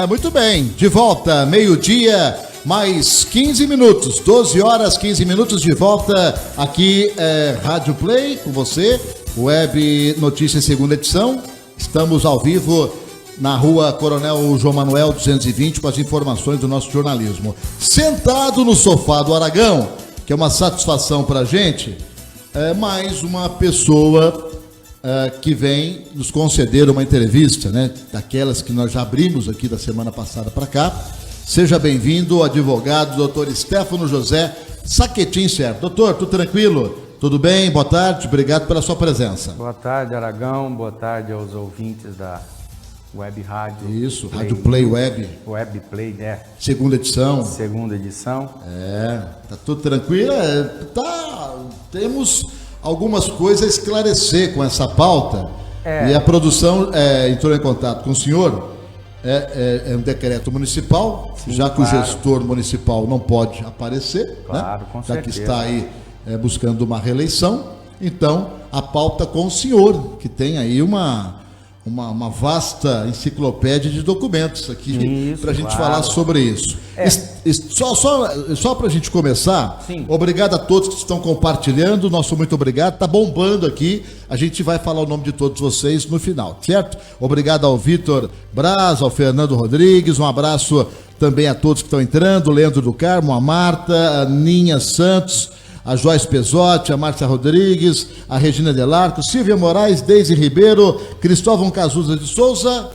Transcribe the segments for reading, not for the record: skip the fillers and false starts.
Muito bem, de volta, meio-dia, mais 15 minutos, 12 horas, 15 minutos de volta aqui, Rádio Play, com você, Web Notícias segunda edição. Estamos ao vivo na rua Coronel João Manuel 220 com as informações do nosso jornalismo. Sentado no sofá do Aragão, que é uma satisfação pra gente, mais uma pessoa que vem nos conceder uma entrevista, né? Daquelas que nós já abrimos aqui da semana passada para cá. Seja bem-vindo, o advogado doutor Stefano José Saquetin Certo. Doutor, tudo tranquilo? Tudo bem? Boa tarde, obrigado pela sua presença. Boa tarde, Aragão, boa tarde aos ouvintes da Web Rádio. Isso, Play, Rádio Play Web. Web Play, Segunda edição. Segunda edição. Tá tudo tranquilo? Temos algumas coisas a esclarecer com essa pauta. E a produção entrou em contato com o senhor. É um decreto municipal. Sim, já que claro, o gestor municipal não pode aparecer, claro, né? Com já certeza. Que está aí buscando uma reeleição. Então, a pauta com o senhor, que tem aí uma vasta enciclopédia de documentos aqui para a gente falar sobre isso. Só para a gente começar, sim, obrigado a todos que estão compartilhando, nosso muito obrigado, tá bombando aqui, a gente vai falar o nome de todos vocês no final, certo? Obrigado ao Vitor Braz, ao Fernando Rodrigues, um abraço também a todos que estão entrando, Leandro do Carmo, a Marta, a Ninha Santos, a Joyce Pesotti, a Márcia Rodrigues, a Regina Delarco, Silvia Moraes, Deise Ribeiro, Cristóvão Cazuza de Souza.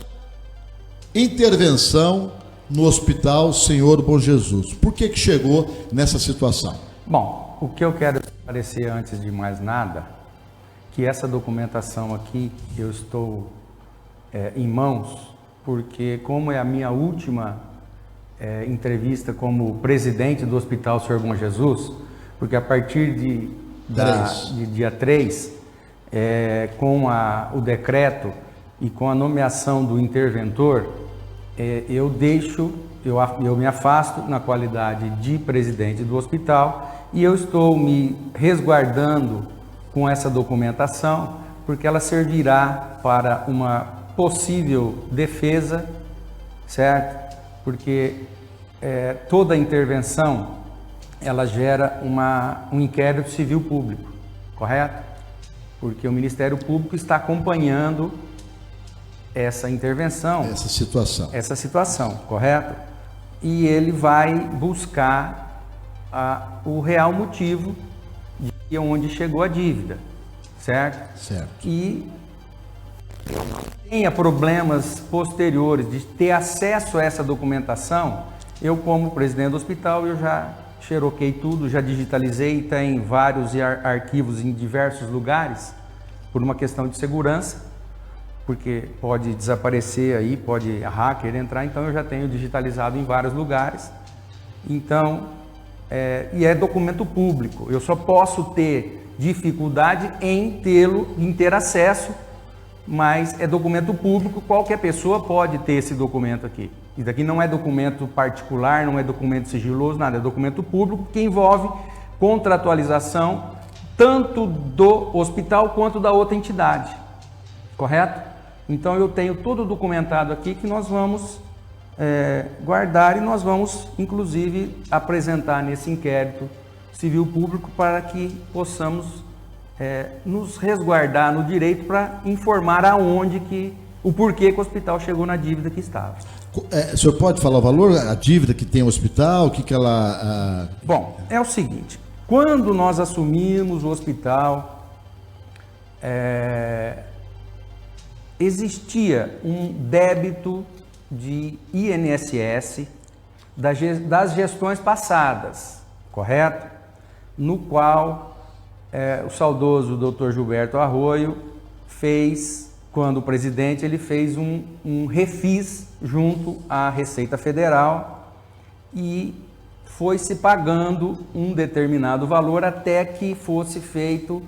Intervenção no Hospital Senhor Bom Jesus. Por que chegou nessa situação? Bom, o que eu quero esclarecer antes de mais nada, que essa documentação aqui eu estou em mãos, porque como é a minha última entrevista como presidente do Hospital Senhor Bom Jesus, porque a partir de dia 3, com o decreto e com a nomeação do interventor, eu me afasto na qualidade de presidente do hospital e eu estou me resguardando com essa documentação, porque ela servirá para uma possível defesa, certo? Porque toda intervenção ela gera um inquérito civil público, correto? Porque o Ministério Público está acompanhando essa intervenção, essa situação, correto? E ele vai buscar o real motivo de onde chegou a dívida, certo? Certo. E tenha problemas posteriores de ter acesso a essa documentação, eu como presidente do hospital, eu já xeroquei tudo, já digitalizei, tem vários arquivos em diversos lugares, por uma questão de segurança, porque pode desaparecer aí, pode hacker entrar, então eu já tenho digitalizado em vários lugares. Então, e é documento público, eu só posso ter dificuldade em ter acesso, mas é documento público, qualquer pessoa pode ter esse documento aqui. Isso daqui não é documento particular, não é documento sigiloso, nada, é documento público que envolve contratualização tanto do hospital quanto da outra entidade, correto? Então eu tenho tudo documentado aqui que nós vamos guardar e nós vamos inclusive apresentar nesse inquérito civil público para que possamos nos resguardar no direito para informar o porquê que o hospital chegou na dívida que estava. O senhor pode falar o valor, a dívida que tem o hospital, o que ela... Bom, é o seguinte, quando nós assumimos o hospital, existia um débito de INSS das gestões passadas, correto? No qual o saudoso Dr. Gilberto Arroio fez, quando presidente, ele fez um refis junto à Receita Federal e foi se pagando um determinado valor até que fosse feito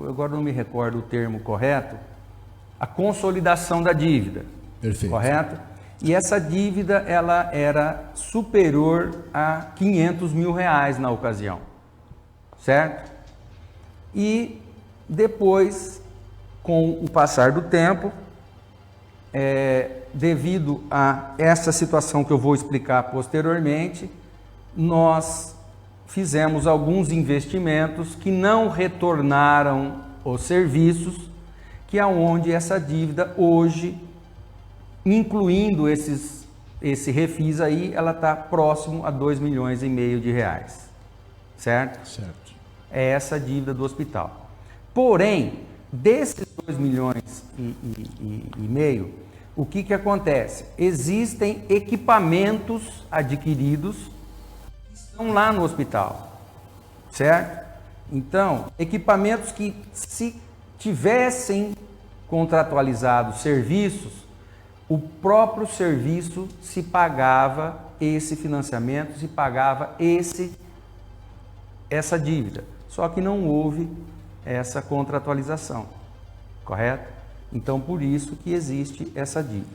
agora não me recordo o termo correto, a consolidação da dívida. Perfeito. Correto? E essa dívida ela era superior a R$500 mil na ocasião, certo? E depois, com o passar do tempo, devido a essa situação que eu vou explicar posteriormente, nós fizemos alguns investimentos que não retornaram os serviços, que é onde essa dívida hoje, incluindo esse refis aí, ela está próximo a 2,5 milhões de reais, certo? Certo. É essa dívida do hospital. Porém, desses 2,5 milhões, o que acontece? Existem equipamentos adquiridos que estão lá no hospital, certo? Então, equipamentos que, se tivessem contratualizado serviços, o próprio serviço se pagava esse financiamento, se pagava essa dívida. Só que não houve essa contratualização, correto? Então, por isso que existe essa dívida.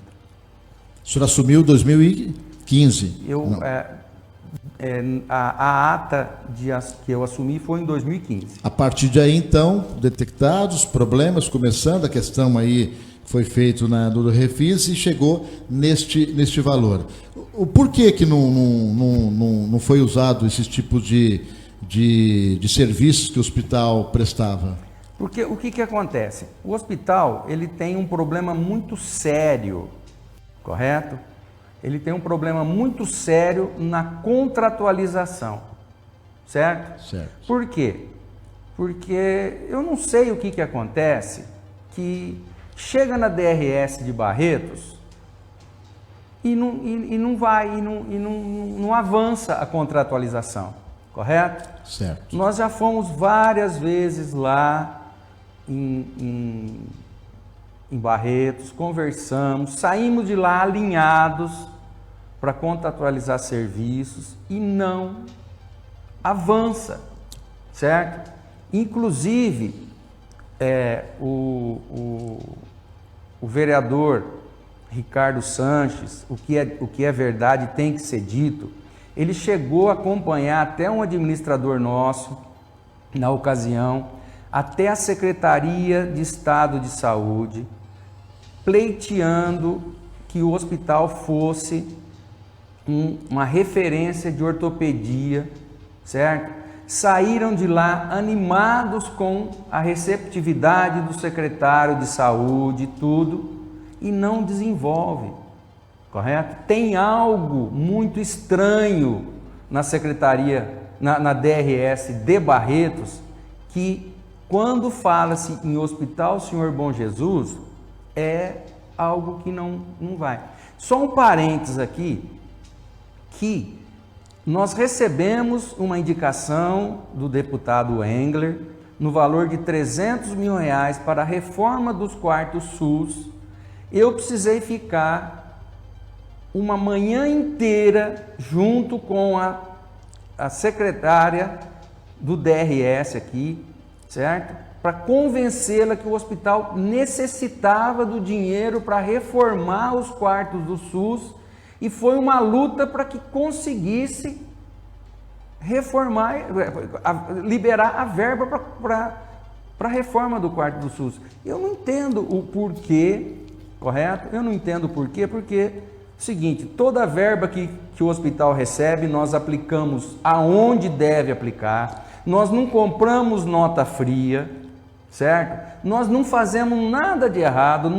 O senhor assumiu em 2015? A ata que eu assumi foi em 2015. A partir de aí, então, detectados problemas, começando a questão aí que foi feito do refis e chegou neste valor. O porquê que não foi usado esses tipos de serviços que o hospital prestava? Porque o que acontece? O hospital, ele tem um problema muito sério, correto? Ele tem um problema muito sério na contratualização, certo? Certo. Por quê? Porque eu não sei o que acontece, que chega na DRS de Barretos e não avança a contratualização, correto? Certo. Nós já fomos várias vezes lá em Barretos, conversamos, saímos de lá alinhados para contratualizar serviços e não avança, certo? Inclusive, o vereador Ricardo Sanches, o que é verdade tem que ser dito, ele chegou a acompanhar até um administrador nosso, na ocasião, até a Secretaria de Estado de Saúde, pleiteando que o hospital fosse uma referência de ortopedia, certo? Saíram de lá animados com a receptividade do secretário de saúde, tudo, e não desenvolve, correto? Tem algo muito estranho na secretaria, na DRS de Barretos, que quando fala-se em Hospital Senhor Bom Jesus, é algo que não vai. Só um parênteses aqui, que nós recebemos uma indicação do deputado Engler no valor de 300 mil reais para a reforma dos quartos SUS. Eu precisei ficar uma manhã inteira junto com a secretária do DRS aqui, certo? Para convencê-la que o hospital necessitava do dinheiro para reformar os quartos do SUS, e foi uma luta para que conseguisse reformar, liberar a verba para a reforma do quarto do SUS. Eu não entendo o porquê, correto? Eu não entendo o porquê, porque seguinte, toda a verba que o hospital recebe, nós aplicamos aonde deve aplicar, nós não compramos nota fria, certo? Nós não fazemos nada de errado,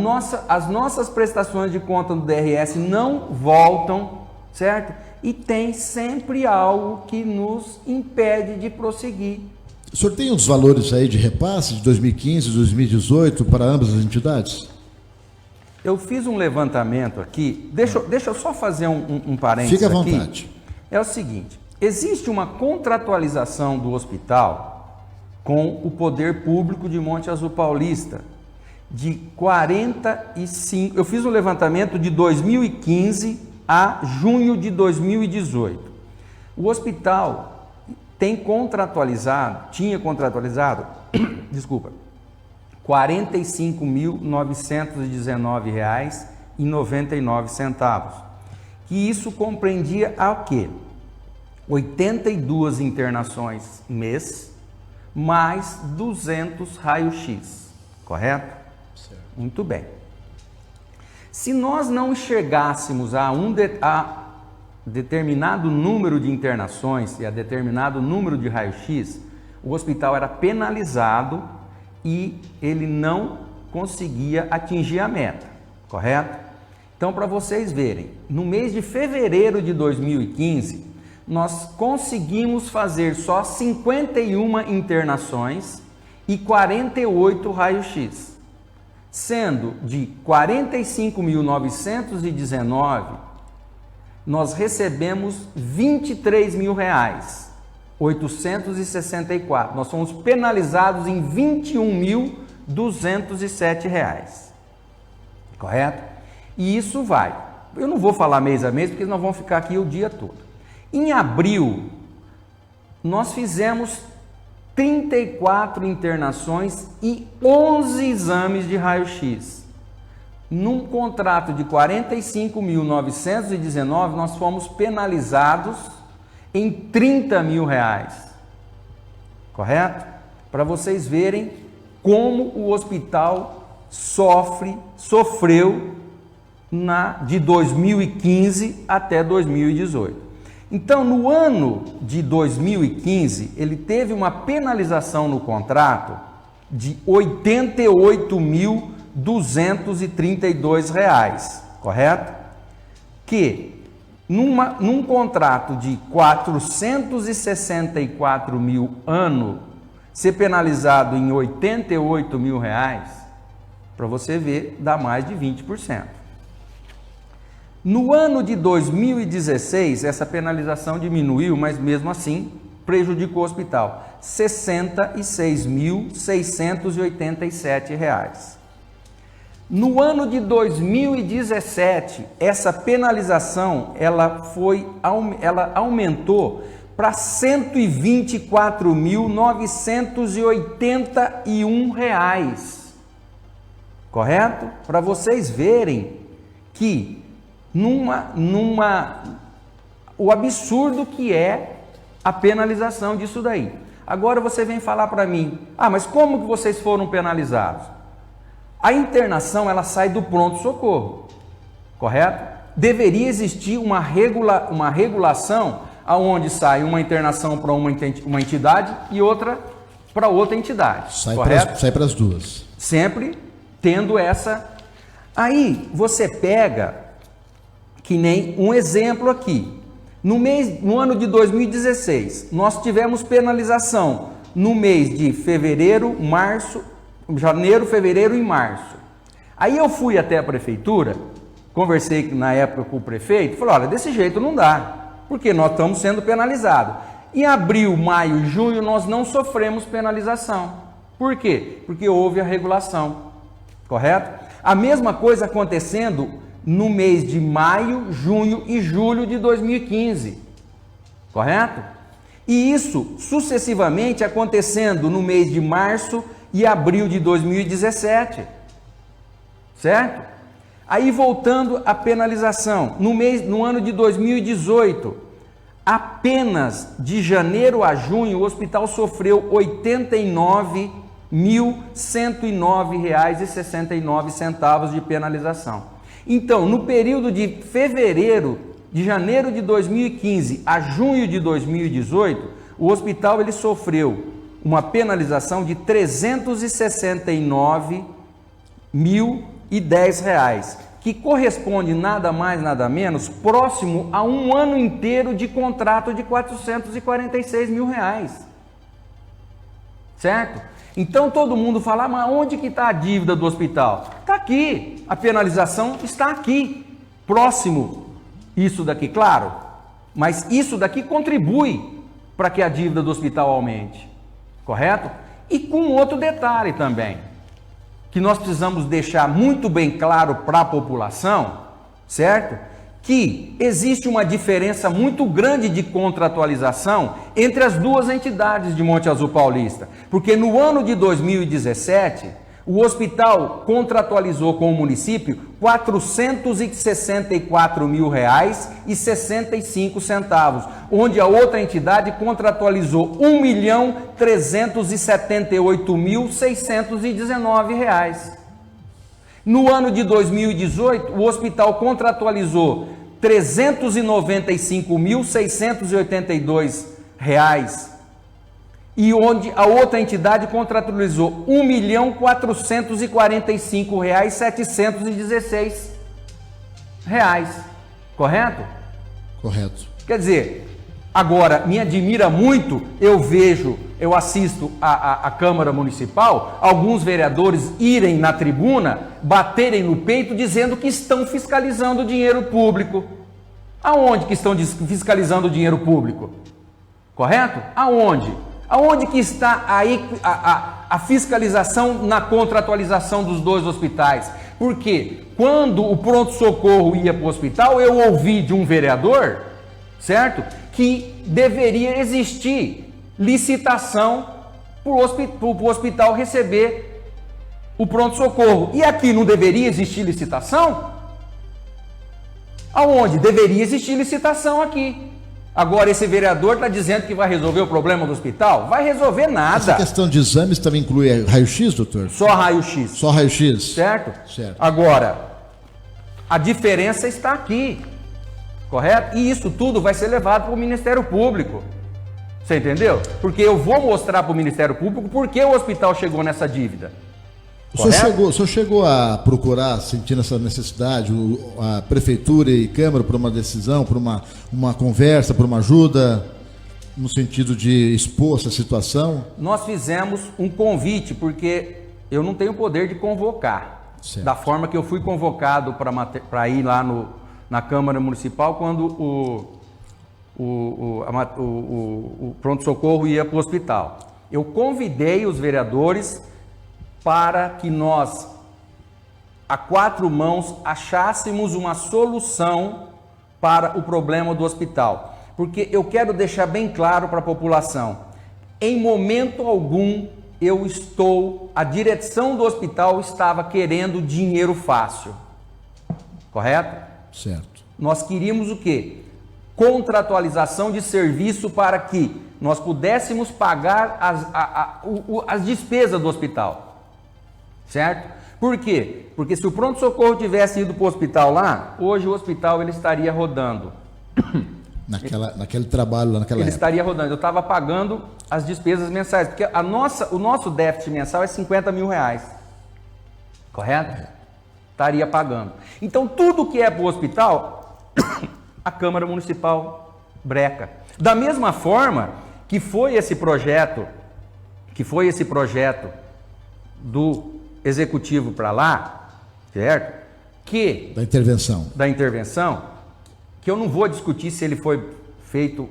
as nossas prestações de conta do DRS não voltam, certo? E tem sempre algo que nos impede de prosseguir. O senhor tem os valores aí de repasse de 2015 e 2018 para ambas as entidades? Eu fiz um levantamento aqui, deixa eu só fazer um parênteses aqui. Fique à vontade. É o seguinte, existe uma contratualização do hospital com o poder público de Monte Azul Paulista, de 45, eu fiz um levantamento de 2015 a junho de 2018. O hospital tinha contratualizado, desculpa, R$ 45.919,99, que isso compreendia a quê? 82 internações mês, mais 200 raio-x, correto? Certo. Muito bem. Se nós não chegássemos a determinado número de internações e a determinado número de raio-x, o hospital era penalizado e ele não conseguia atingir a meta, correto? Então, para vocês verem, no mês de fevereiro de 2015, nós conseguimos fazer só 51 internações e 48 raio-x, sendo de 45.919, nós recebemos R$23.000, 864. Nós fomos penalizados em R$21.207, correto? E isso vai. Eu não vou falar mês a mês, porque nós vamos ficar aqui o dia todo. Em abril, nós fizemos 34 internações e 11 exames de raio-x. Num contrato de 45.919, nós fomos penalizados em R$30.000, correto? Para vocês verem como o hospital sofreu de 2015 até 2018. Então, no ano de 2015, ele teve uma penalização no contrato de R$ 88.232, correto? Que num contrato de 464 mil ano, ser penalizado em R$ 88.000, para você ver, dá mais de 20%. No ano de 2016, essa penalização diminuiu, mas mesmo assim prejudicou o hospital, R$ 66.687. No ano de 2017, essa penalização ela aumentou para R$ 124.981, correto? Para vocês verem que o absurdo que é a penalização disso daí. Agora você vem falar para mim, mas como que vocês foram penalizados? A internação ela sai do pronto-socorro, correto? Deveria existir uma regulação aonde sai uma internação para uma entidade e outra para outra entidade, correto? Sai para as duas. Sempre tendo essa. Aí você pega, que nem um exemplo aqui, no ano de 2016, nós tivemos penalização no mês de janeiro, fevereiro e março. Aí eu fui até a prefeitura, conversei na época com o prefeito, falei, olha, desse jeito não dá, porque nós estamos sendo penalizados. Em abril, maio e junho nós não sofremos penalização. Por quê? Porque houve a regulação, correto? A mesma coisa acontecendo no mês de maio, junho e julho de 2015, correto? E isso sucessivamente acontecendo no mês de março e abril de 2017, certo? Aí voltando à penalização, no ano de 2018, apenas de janeiro a junho o hospital sofreu R$ 89.109,69 de penalização. Então, no período de janeiro de 2015 a junho de 2018, o hospital ele sofreu uma penalização de R$ 369.010, que corresponde nada mais, nada menos, próximo a um ano inteiro de contrato de R$ 446 mil. Certo? Então todo mundo fala, mas onde que está a dívida do hospital? Está aqui, a penalização está aqui, próximo, isso daqui, claro, mas isso daqui contribui para que a dívida do hospital aumente, correto? E com outro detalhe também, que nós precisamos deixar muito bem claro para a população, certo? Que existe uma diferença muito grande de contratualização entre as duas entidades de Monte Azul Paulista, porque no ano de 2017, o hospital contratualizou com o município R$ 464.000,65, onde a outra entidade contratualizou R$ 1.378.619. No ano de 2018, o hospital contratualizou R$ 395.682, e onde a outra entidade contratualizou R$ 1.445.716. Correto? Correto. Quer dizer, agora, me admira muito, eu assisto a Câmara Municipal, alguns vereadores irem na tribuna, baterem no peito, dizendo que estão fiscalizando o dinheiro público. Aonde que estão fiscalizando o dinheiro público? Correto? Aonde? Aonde que está aí a fiscalização na contratualização dos dois hospitais? Porque quando o pronto-socorro ia para o hospital, eu ouvi de um vereador, certo? Que deveria existir licitação para o hospital receber o pronto-socorro. E aqui não deveria existir licitação? Aonde? Deveria existir licitação aqui. Agora esse vereador está dizendo que vai resolver o problema do hospital? Vai resolver nada. Essa questão de exames também inclui raio-x, doutor? Só raio-x. Só raio-x. Certo? Certo. Agora, a diferença está aqui. Correto? E isso tudo vai ser levado para o Ministério Público. Você entendeu? Porque eu vou mostrar para o Ministério Público por que o hospital chegou nessa dívida. O senhor chegou a procurar, sentindo essa necessidade, a Prefeitura e Câmara por uma decisão, por uma conversa, por uma ajuda, no sentido de expor essa situação? Nós fizemos um convite, porque eu não tenho poder de convocar. Certo. Da forma que eu fui convocado para ir lá na Câmara Municipal, quando o pronto-socorro ia para o hospital. Eu convidei os vereadores para que nós, a quatro mãos, achássemos uma solução para o problema do hospital. Porque eu quero deixar bem claro para a população, em momento algum a direção do hospital estava querendo dinheiro fácil. Correto? Certo. Nós queríamos o quê? Contratualização de serviço para que nós pudéssemos pagar as despesas do hospital. Certo? Por quê? Porque se o pronto-socorro tivesse ido para o hospital lá, hoje o hospital ele estaria rodando. Naquele trabalho lá naquela Ele época. estaria rodando. Eu estava pagando as despesas mensais, porque o nosso déficit mensal é R$50 mil. Correto? Estaria pagando. Então, tudo que é para o hospital, a Câmara Municipal breca. Da mesma forma que foi esse projeto do Executivo para lá, certo? Da intervenção, que eu não vou discutir se ele foi feito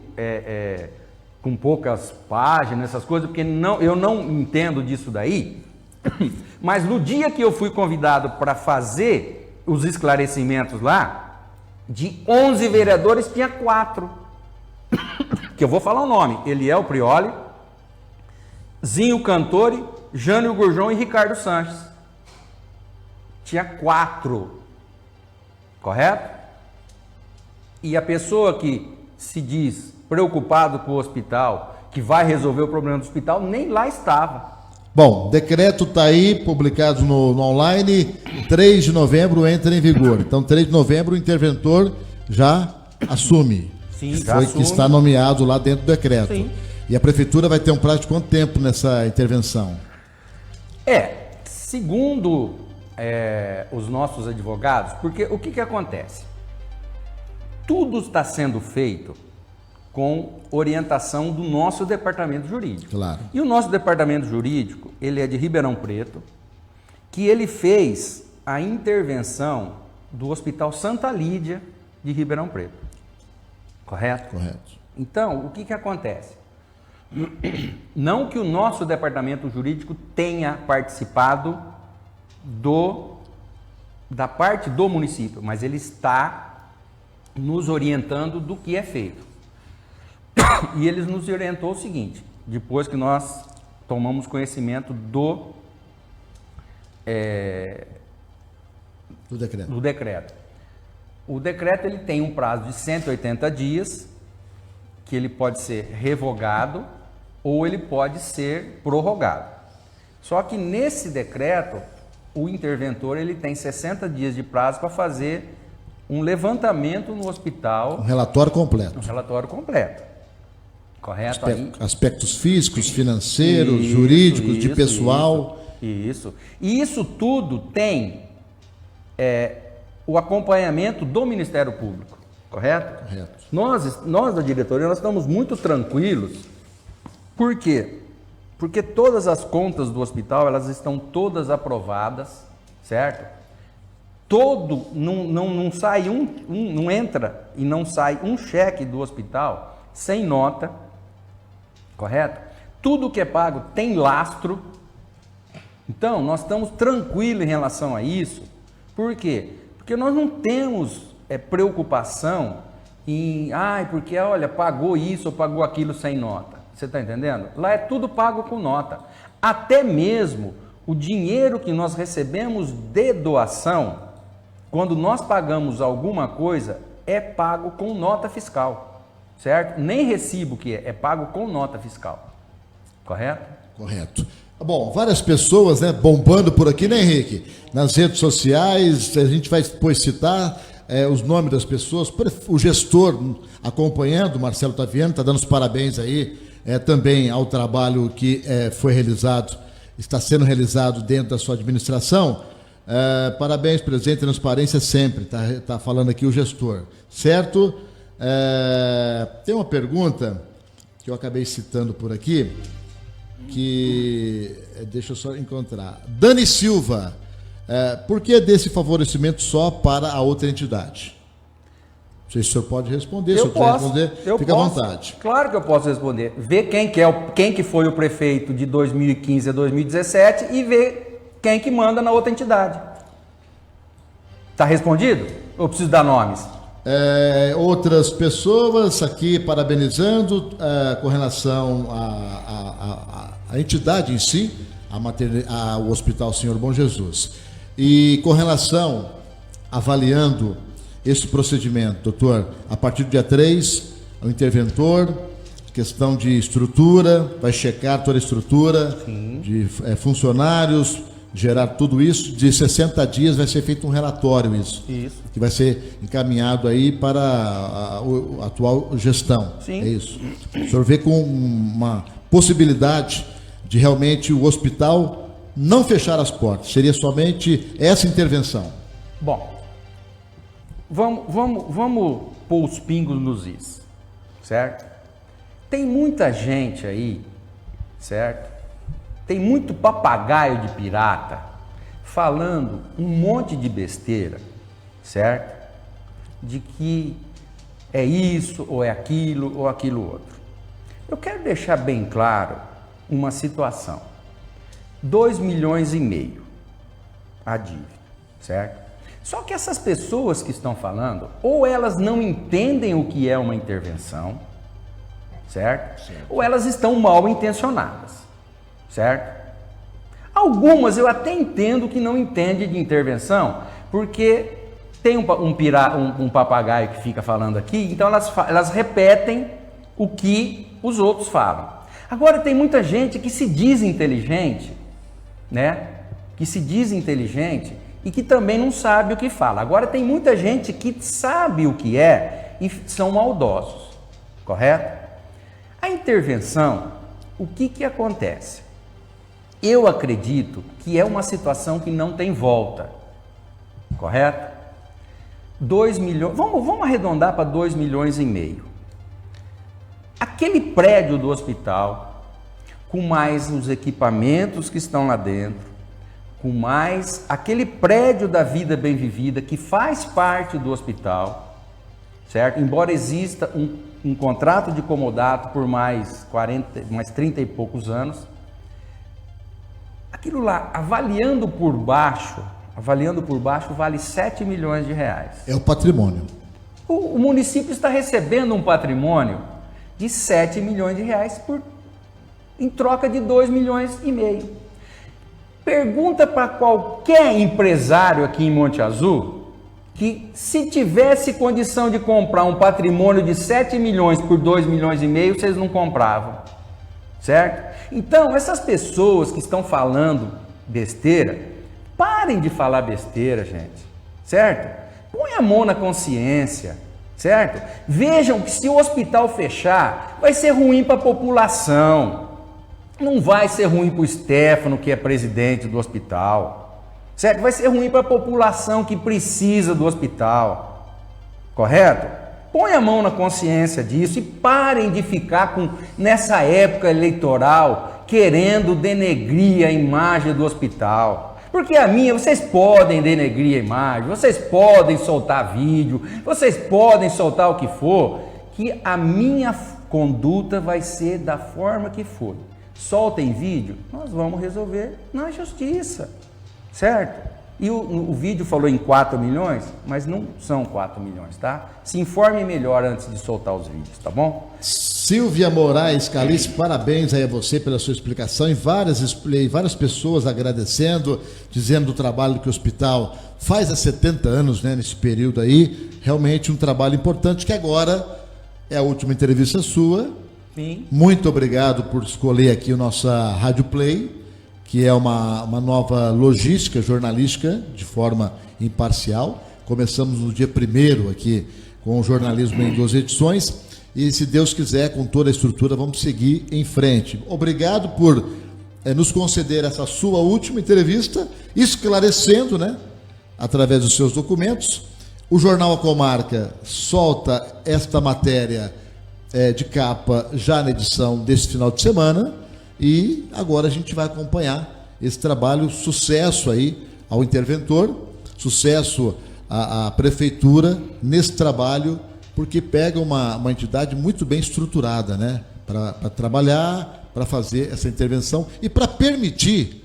com poucas páginas, essas coisas, porque eu não entendo disso daí, mas no dia que eu fui convidado para fazer os esclarecimentos lá, de 11 vereadores tinha 4, que eu vou falar o nome, Eliel Prioli, Zinho Cantore, Jânio Gurjão e Ricardo Sanches. Tinha 4. Correto? E a pessoa que se diz preocupado com o hospital, que vai resolver o problema do hospital, nem lá estava. Bom, decreto está aí, publicado no online, 3 de novembro entra em vigor. Então, 3 de novembro o interventor já assume. Sim, já assume. Que está nomeado lá dentro do decreto. Sim. E a Prefeitura vai ter um prazo de quanto tempo nessa intervenção? Segundo os nossos advogados, porque o que acontece? Tudo está sendo feito com orientação do nosso departamento jurídico. Claro. E o nosso departamento jurídico, ele é de Ribeirão Preto, que ele fez a intervenção do Hospital Santa Lídia de Ribeirão Preto. Correto? Correto. Então, o que acontece? Não que o nosso departamento jurídico tenha participado da parte do município, mas ele está nos orientando do que é feito. E ele nos orientou o seguinte, depois que nós tomamos conhecimento do decreto. O decreto ele tem um prazo de 180 dias, que ele pode ser revogado ou ele pode ser prorrogado. Só que nesse decreto, o interventor ele tem 60 dias de prazo para fazer um levantamento no hospital. Um relatório completo. Um relatório completo. Correto? Aspectos físicos, financeiros, jurídicos, de pessoal. Isso. E isso tudo tem o acompanhamento do Ministério Público. Correto? Correto. Nós da diretoria, nós estamos muito tranquilos. Por quê? Porque todas as contas do hospital, elas estão todas aprovadas, certo? Não sai não entra e não sai um cheque do hospital sem nota, correto? Tudo que é pago tem lastro. Então, nós estamos tranquilos em relação a isso. Por quê? Porque nós não temos preocupação em, porque olha, pagou isso ou pagou aquilo sem nota. Você está entendendo? Lá é tudo pago com nota. Até mesmo o dinheiro que nós recebemos de doação, quando nós pagamos alguma coisa, é pago com nota fiscal, certo? Nem recibo que é pago com nota fiscal. Correto? Correto. Bom, várias pessoas, né, bombando por aqui, né, Henrique? Nas redes sociais, a gente vai depois citar os nomes das pessoas. O gestor acompanhando, Marcelo Taviano, está dando os parabéns aí também ao trabalho que foi realizado, está sendo realizado dentro da sua administração. Parabéns, presidente, transparência sempre, tá falando aqui o gestor, certo? Tem uma pergunta que eu acabei citando por aqui, que deixa eu só encontrar. Dani Silva, por que desse favorecimento só para a outra entidade? Não sei se o senhor pode responder, se o senhor quiser responder, fica à vontade. Claro que eu posso responder. Ver quem que foi o prefeito de 2015 a 2017 e ver quem que manda na outra entidade. Tá respondido? Ou preciso dar nomes? Outras pessoas aqui parabenizando com relação à entidade em si, ao Hospital Senhor Bom Jesus. E com relação, avaliando esse procedimento, doutor, a partir do dia 3, o interventor, questão de estrutura, vai checar toda a estrutura, sim, de funcionários, gerar tudo isso, de 60 dias vai ser feito um relatório isso. Que vai ser encaminhado aí para a atual gestão. Sim. É isso. O senhor vê com uma possibilidade de realmente o hospital não fechar as portas, seria somente essa intervenção. Bom, vamos pôr os pingos nos is, certo? Tem muita gente aí, certo? Tem muito papagaio de pirata falando um monte de besteira, certo? De que é isso, ou é aquilo, ou aquilo outro. Eu quero deixar bem claro uma situação. 2,5 milhões a dívida, certo? Só que essas pessoas que estão falando, ou elas não entendem o que é uma intervenção, certo? Ou elas estão mal intencionadas. Certo? Algumas eu até entendo que não entende de intervenção, porque tem um papagaio que fica falando aqui, então elas repetem o que os outros falam. Agora tem muita gente que se diz inteligente, né? Que se diz inteligente e que também não sabe o que fala. Agora tem muita gente que sabe o que é e são maldosos, correto? A intervenção, o que acontece? Eu acredito que é uma situação que não tem volta, correto? 2 milhões, vamos arredondar para 2,5 milhões. Aquele prédio do hospital, com mais os equipamentos que estão lá dentro, com mais aquele prédio da Vida Bem Vivida que faz parte do hospital, certo? Embora exista um contrato de comodato por mais 30 e poucos anos, aquilo lá, avaliando por baixo, vale 7 milhões de reais. É o patrimônio. O município está recebendo um patrimônio de 7 milhões de reais em troca de 2,5 milhões. Pergunta para qualquer empresário aqui em Monte Azul que se tivesse condição de comprar um patrimônio de 7 milhões por 2,5 milhões, vocês não compravam. Certo? Então, essas pessoas que estão falando besteira, Parem de falar besteira, gente, certo? Põe a mão na consciência, certo? Vejam que se o hospital fechar, vai ser ruim para a população. Não vai ser ruim para o Stefano, que é presidente do hospital, certo? Vai ser ruim para a população que precisa do hospital, correto? Põe a mão na consciência disso e parem de ficar nessa época eleitoral querendo denegrir a imagem do hospital. Porque vocês podem denegrir a imagem, vocês podem soltar vídeo, vocês podem soltar o que for, que a minha conduta vai ser da forma que for. Soltem vídeo, nós vamos resolver na justiça, certo? E o vídeo falou em 4 milhões, mas não são 4 milhões, tá? Se informe melhor antes de soltar os vídeos, tá bom? Silvia Moraes Calice, parabéns aí a você pela sua explicação, e várias pessoas agradecendo, dizendo do trabalho que o hospital faz há 70 anos, né, nesse período aí, realmente um trabalho importante, que agora é a última entrevista sua. Sim. Muito obrigado por escolher aqui a nossa Rádio Play, que é uma nova logística jornalística de forma imparcial. Começamos no dia 1º aqui com o jornalismo em 2 edições e, se Deus quiser, com toda a estrutura, vamos seguir em frente. Obrigado por nos conceder essa sua última entrevista, esclarecendo, né, através dos seus documentos. O Jornal A Comarca solta esta matéria de capa já na edição desse final de semana. E agora a gente vai acompanhar esse trabalho. Sucesso aí ao interventor, sucesso à prefeitura nesse trabalho, porque pega uma entidade muito bem estruturada, né, para trabalhar, para fazer essa intervenção e para permitir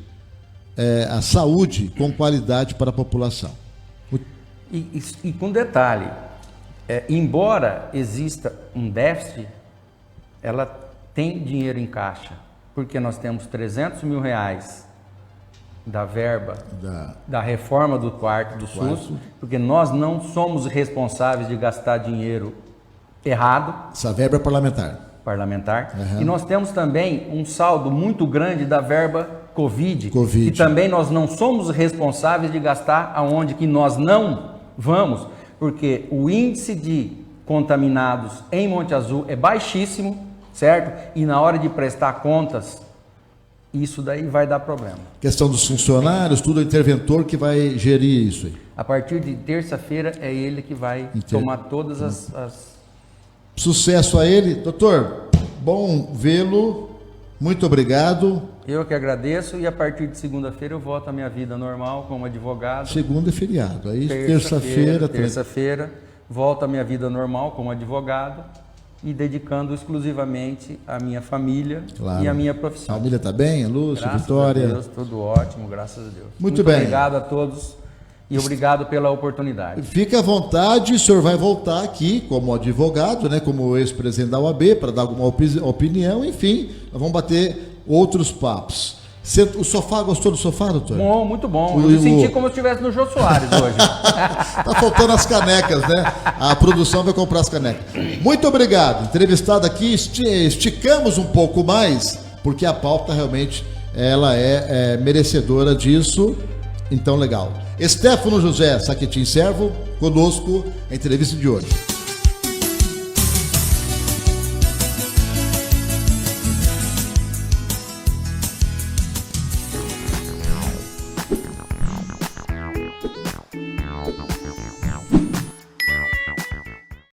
a saúde com qualidade para a população. E com detalhe, embora exista um déficit, ela tem dinheiro em caixa. Porque nós temos 300 mil reais da verba da reforma do quarto do SUS, porque nós não somos responsáveis de gastar dinheiro errado. Essa verba é parlamentar. Uhum. E nós temos também um saldo muito grande da verba Covid, que também nós não somos responsáveis de gastar aonde que nós não vamos, porque o índice de contaminados em Monte Azul é baixíssimo, certo? E na hora de prestar contas, isso daí vai dar problema. Questão dos funcionários, tudo é o interventor que vai gerir isso aí. A partir de terça-feira é ele que vai tomar todas as... Sucesso a ele. Doutor, bom vê-lo. Muito obrigado. Eu que agradeço, e a partir de segunda-feira eu volto à minha vida normal como advogado. Segunda é feriado, aí terça-feira volto à minha vida normal como advogado, e dedicando exclusivamente à minha família, claro, e à minha profissão. A família está bem? A Lúcia, graças Vitória? Graças a Deus, tudo ótimo, graças a Deus. Muito bem. Obrigado a todos e obrigado pela oportunidade. Fique à vontade, o senhor vai voltar aqui como advogado, né, como ex-presidente da OAB, para dar alguma opinião, enfim, nós vamos bater outros papos. O sofá, gostou do sofá, doutor? Bom, muito bom. Eu me senti como se estivesse no Jô Soares hoje. Tá faltando as canecas, né? A produção vai comprar as canecas. Muito obrigado. Entrevistado aqui, esticamos um pouco mais, porque a pauta realmente ela é merecedora disso. Então, legal. Stefano José Saquetin Servo, conosco, a entrevista de hoje.